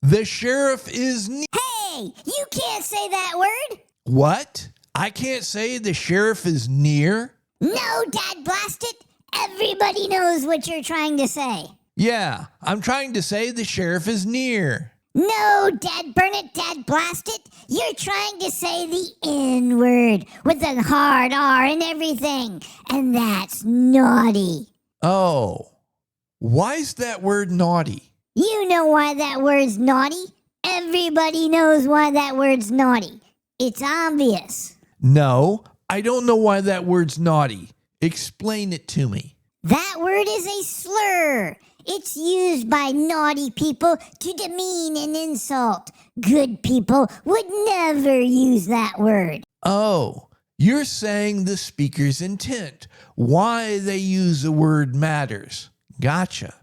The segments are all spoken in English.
The sheriff is Hey, you can't say that word. What? I can't say the sheriff is near? No, Dad, blast it. Everybody knows what you're trying to say. Yeah, I'm trying to say the sheriff is near. No, Dad, burn it, Dad, blast it. You're trying to say the N word with a hard R and everything. And that's naughty. Oh, why's that word naughty? You know why that word's naughty? Everybody knows why that word's naughty. It's obvious. No, I don't know why that word's naughty. Explain it to me. That word is a slur. It's used by naughty people to demean and insult. Good people would never use that word. Oh, you're saying the speaker's intent. Why they use the word matters. Gotcha.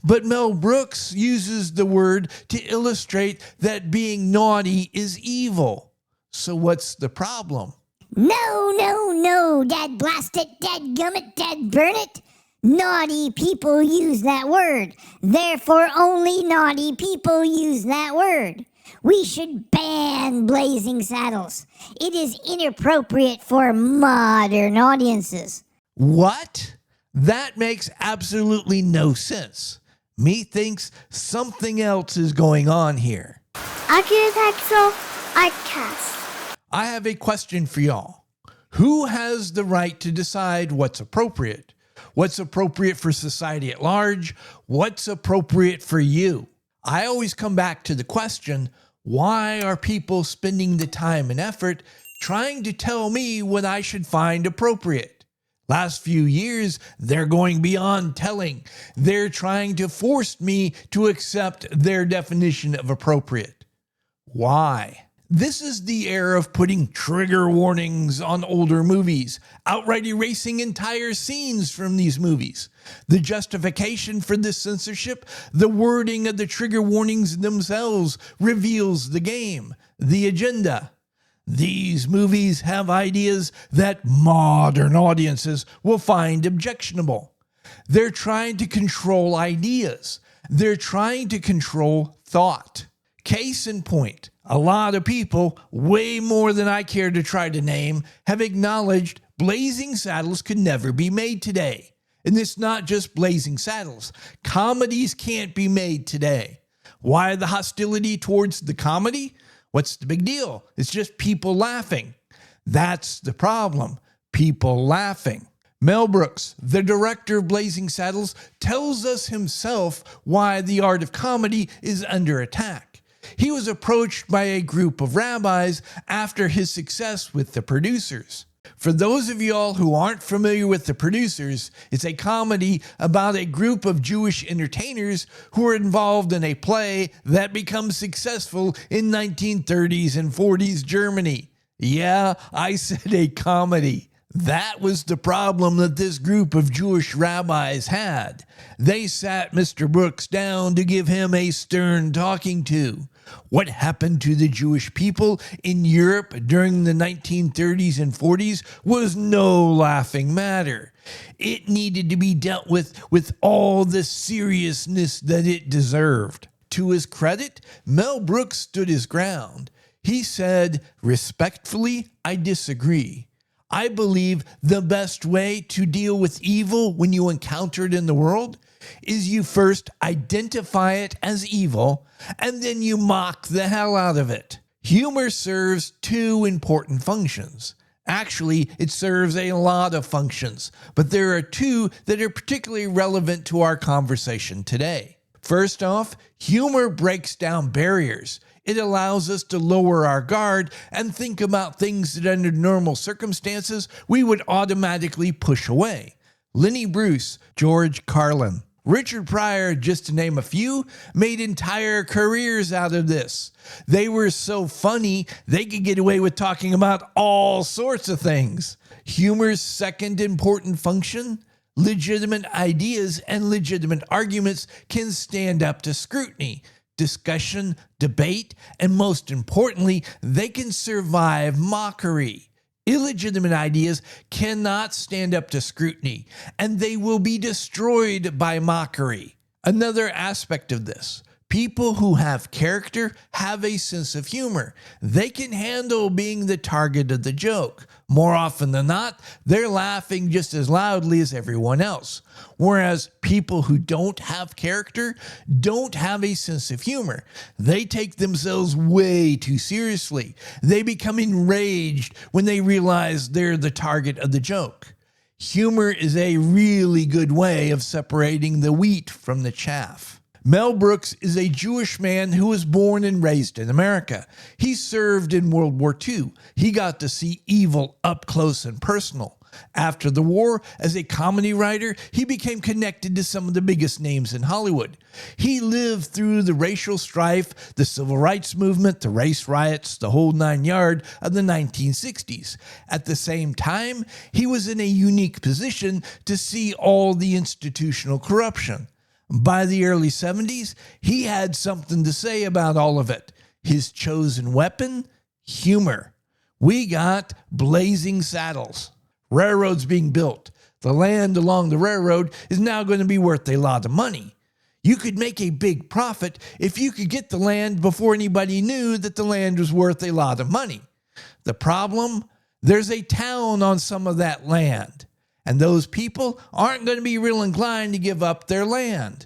But Mel Brooks uses the word to illustrate that being naughty is evil. So what's the problem? No, Dad blast it, Dad gum it, Dad burn it. Naughty people use that word. Therefore, only naughty people use that word. We should ban Blazing Saddles. It is inappropriate for modern audiences. What? That makes absolutely no sense. Me thinks something else is going on here. Architectural Artcast. I have a question for y'all. Who has the right to decide what's appropriate? What's appropriate for society at large? What's appropriate for you? I always come back to the question, why are people spending the time and effort trying to tell me what I should find appropriate? Last few years, they're going beyond telling. They're trying to force me to accept their definition of appropriate. Why? This is the era of putting trigger warnings on older movies, outright erasing entire scenes from these movies. The justification for this censorship, the wording of the trigger warnings themselves reveals the game, the agenda. These movies have ideas that modern audiences will find objectionable. They're trying to control ideas. They're trying to control thought. Case in point, a lot of people, way more than I care to try to name, have acknowledged Blazing Saddles could never be made today. And it's not just Blazing Saddles. Comedies can't be made today. Why the hostility towards the comedy? What's the big deal? It's just people laughing. That's the problem. People laughing. Mel Brooks, the director of Blazing Saddles, tells us himself why the art of comedy is under attack. He was approached by a group of rabbis after his success with The Producers. For those of y'all who aren't familiar with The Producers, it's a comedy about a group of Jewish entertainers who are involved in a play that becomes successful in 1930s and 40s Germany. Yeah, I said a comedy. That was the problem that this group of Jewish rabbis had. They sat Mr. Brooks down to give him a stern talking to. What happened to the Jewish people in Europe during the 1930s and 40s was no laughing matter. It needed to be dealt with all the seriousness that it deserved. To his credit, Mel Brooks stood his ground. He said, "Respectfully, I disagree. I believe the best way to deal with evil when you encounter it in the world is you first identify it as evil, and then you mock the hell out of it." Humor serves two important functions. Actually, it serves a lot of functions, but there are two that are particularly relevant to our conversation today. First off, humor breaks down barriers. It allows us to lower our guard and think about things that under normal circumstances we would automatically push away. Lenny Bruce, George Carlin, Richard Pryor, just to name a few, made entire careers out of this. They were so funny, they could get away with talking about all sorts of things. Humor's second important function? Legitimate ideas and legitimate arguments can stand up to scrutiny, discussion, debate, and most importantly, they can survive mockery. Illegitimate ideas cannot stand up to scrutiny, and they will be destroyed by mockery. Another aspect of this, People who have character have a sense of humor. They can handle being the target of the joke. More often than not, they're laughing just as loudly as everyone else. Whereas people who don't have character don't have a sense of humor. They take themselves way too seriously. They become enraged when they realize they're the target of the joke. Humor is a really good way of separating the wheat from the chaff. Mel Brooks is a Jewish man who was born and raised in America. He served in World War II. He got to see evil up close and personal. After the war, as a comedy writer, he became connected to some of the biggest names in Hollywood. He lived through the racial strife, the civil rights movement, the race riots, the whole 9 yards of the 1960s. At the same time, he was in a unique position to see all the institutional corruption. By the early 70s, he had something to say about all of it. His chosen weapon? Humor. We got Blazing Saddles. Railroads being built. The land along the railroad is now going to be worth a lot of money. You could make a big profit if you could get the land before anybody knew that the land was worth a lot of money. The problem? There's a town on some of that land. And those people aren't going to be real inclined to give up their land.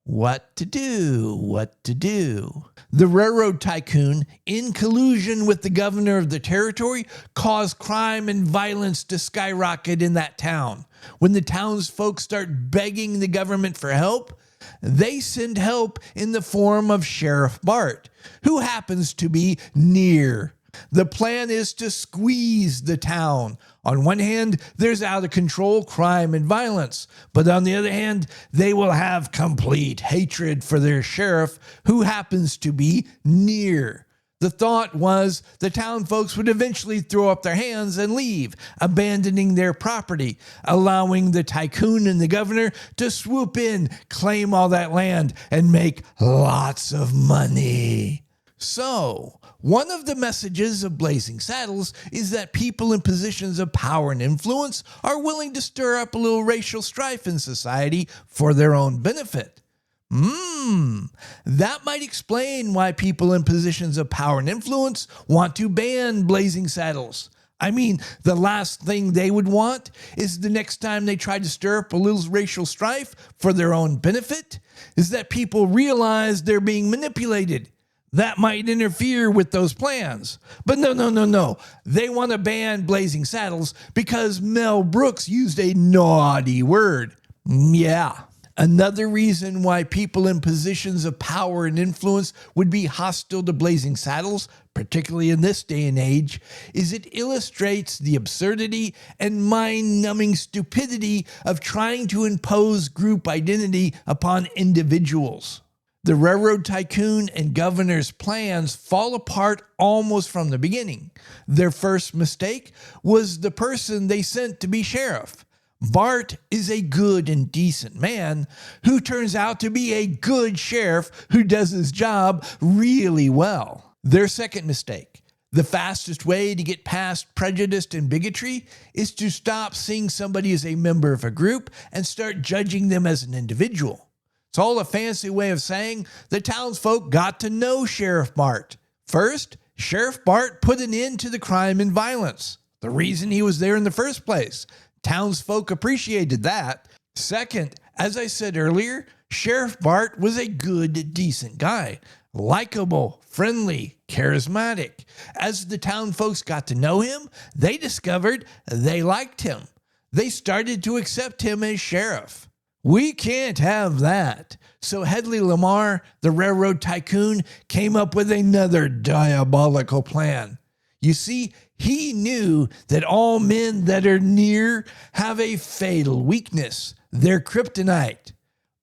What to do? What to do? The railroad tycoon, in collusion with the governor of the territory, caused crime and violence to skyrocket in that town. When the townsfolk start begging the government for help, they send help in the form of Sheriff Bart, who happens to be near. The plan is to squeeze the town. On one hand, there's out of control crime and violence, but on the other hand, they will have complete hatred for their sheriff, who happens to be near. The thought was the town folks would eventually throw up their hands and leave, abandoning their property, allowing the tycoon and the governor to swoop in, claim all that land, and make lots of money. So, one of the messages of Blazing Saddles is that people in positions of power and influence are willing to stir up a little racial strife in society for their own benefit. That might explain why people in positions of power and influence want to ban Blazing Saddles. I mean, the last thing they would want is the next time they try to stir up a little racial strife for their own benefit, is that people realize they're being manipulated. That might interfere with those plans. But no. They want to ban Blazing Saddles because Mel Brooks used a naughty word. Yeah. Another reason why people in positions of power and influence would be hostile to Blazing Saddles, particularly in this day and age, is it illustrates the absurdity and mind-numbing stupidity of trying to impose group identity upon individuals. The railroad tycoon and governor's plans fall apart almost from the beginning. Their first mistake was the person they sent to be sheriff. Bart is a good and decent man who turns out to be a good sheriff who does his job really well. Their second mistake: the fastest way to get past prejudice and bigotry is to stop seeing somebody as a member of a group and start judging them as an individual. It's all a fancy way of saying the townsfolk got to know Sheriff Bart. First, Sheriff Bart put an end to the crime and violence, the reason he was there in the first place. Townsfolk appreciated that. Second, as I said earlier, Sheriff Bart was a good, decent guy. Likeable, friendly, charismatic. As the town folks got to know him, they discovered they liked him. They started to accept him as sheriff. We can't have that. So Hedley Lamar, the railroad tycoon, came up with another diabolical plan. You see, he knew that all men that are near have a fatal weakness. They're kryptonite.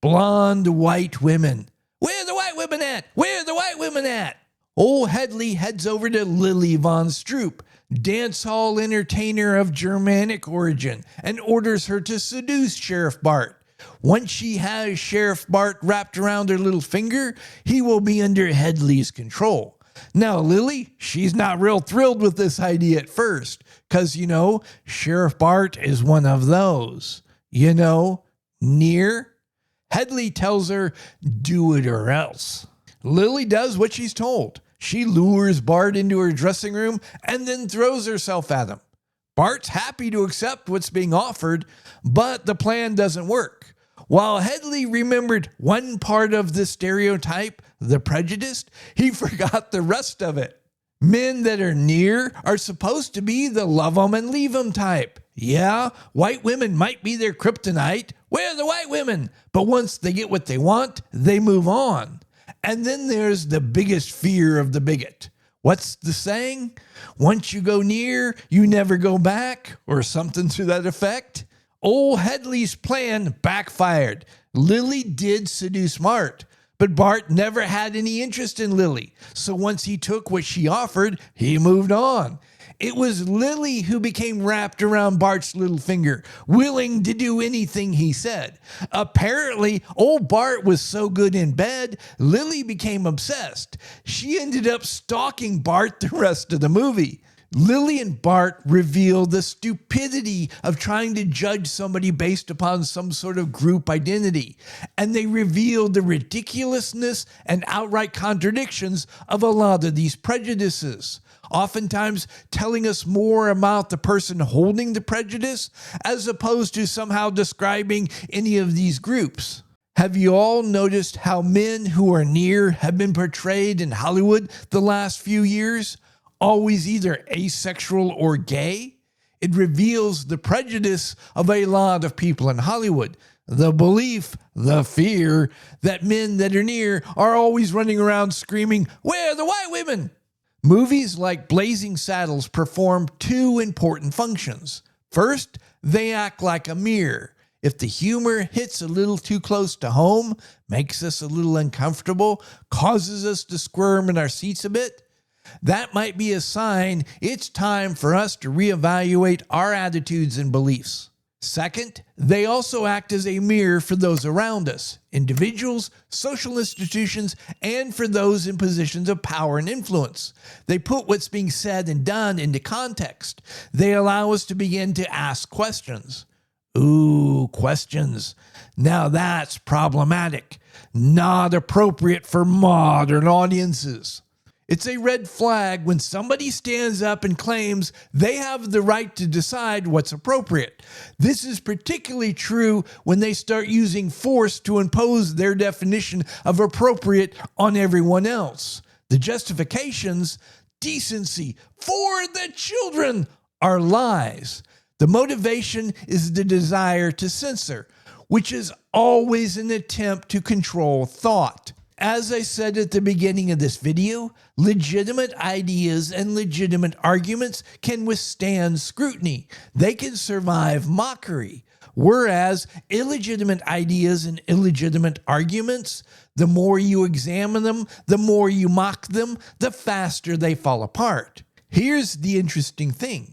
Blonde white women. Where are the white women at? Where are the white women at? Old Hedley heads over to Lily Von Stroop, dance hall entertainer of Germanic origin, and orders her to seduce Sheriff Bart. Once she has Sheriff Bart wrapped around her little finger, he will be under Hedley's control. Now, Lily, she's not real thrilled with this idea at first, because, Sheriff Bart is one of those. Near. Hedley tells her, do it or else. Lily does what she's told. She lures Bart into her dressing room and then throws herself at him. Bart's happy to accept what's being offered, but the plan doesn't work. While Hedley remembered one part of the stereotype, the prejudice, he forgot the rest of it. Men that are near are supposed to be the love 'em and leave 'em type. Yeah, white women might be their kryptonite. We're the white women. But once they get what they want, they move on. And then there's the biggest fear of the bigot. What's the saying? Once you go near, you never go back, or something to that effect. Old Hedley's plan backfired. Lily did seduce Bart, but Bart never had any interest in Lily. So once he took what she offered, he moved on. It was Lily who became wrapped around Bart's little finger, willing to do anything he said. Apparently, old Bart was so good in bed, Lily became obsessed. She ended up stalking Bart the rest of the movie. Lily and Bart reveal the stupidity of trying to judge somebody based upon some sort of group identity. And they reveal the ridiculousness and outright contradictions of a lot of these prejudices, oftentimes telling us more about the person holding the prejudice as opposed to somehow describing any of these groups. Have you all noticed how men who are near have been portrayed in Hollywood the last few years? Always either asexual or gay? It reveals the prejudice of a lot of people in Hollywood. The belief, the fear, that men that are near are always running around screaming, "Where are the white women?" Movies like Blazing Saddles perform two important functions. First, they act like a mirror. If the humor hits a little too close to home, makes us a little uncomfortable, causes us to squirm in our seats a bit, that might be a sign it's time for us to reevaluate our attitudes and beliefs. Second, they also act as a mirror for those around us, individuals, social institutions, and for those in positions of power and influence. They put what's being said and done into context. They allow us to begin to ask questions. Ooh, questions. Now that's problematic. Not appropriate for modern audiences. It's a red flag when somebody stands up and claims they have the right to decide what's appropriate. This is particularly true when they start using force to impose their definition of appropriate on everyone else. The justifications, decency, for the children, are lies. The motivation is the desire to censor, which is always an attempt to control thought. As I said at the beginning of this video, legitimate ideas and legitimate arguments can withstand scrutiny. They can survive mockery. Whereas illegitimate ideas and illegitimate arguments, the more you examine them, the more you mock them, the faster they fall apart. Here's the interesting thing.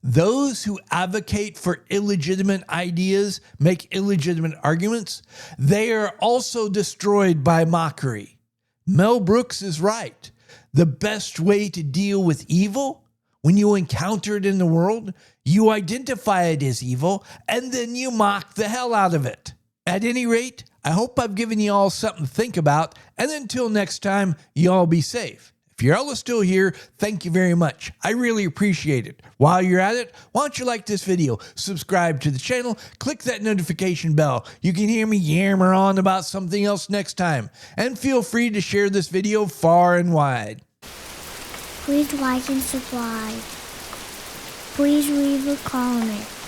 Those who advocate for illegitimate ideas, make illegitimate arguments, they are also destroyed by mockery. Mel Brooks is right. The best way to deal with evil, when you encounter it in the world, you identify it as evil, and then you mock the hell out of it. At any rate, I hope I've given you all something to think about, and until next time, you all be safe. If you're all still here, thank you very much. I really appreciate it. While you're at it, why don't you like this video, subscribe to the channel, click that notification bell. You can hear me yammer on about something else next time. And feel free to share this video far and wide. Please like and subscribe. Please leave a comment.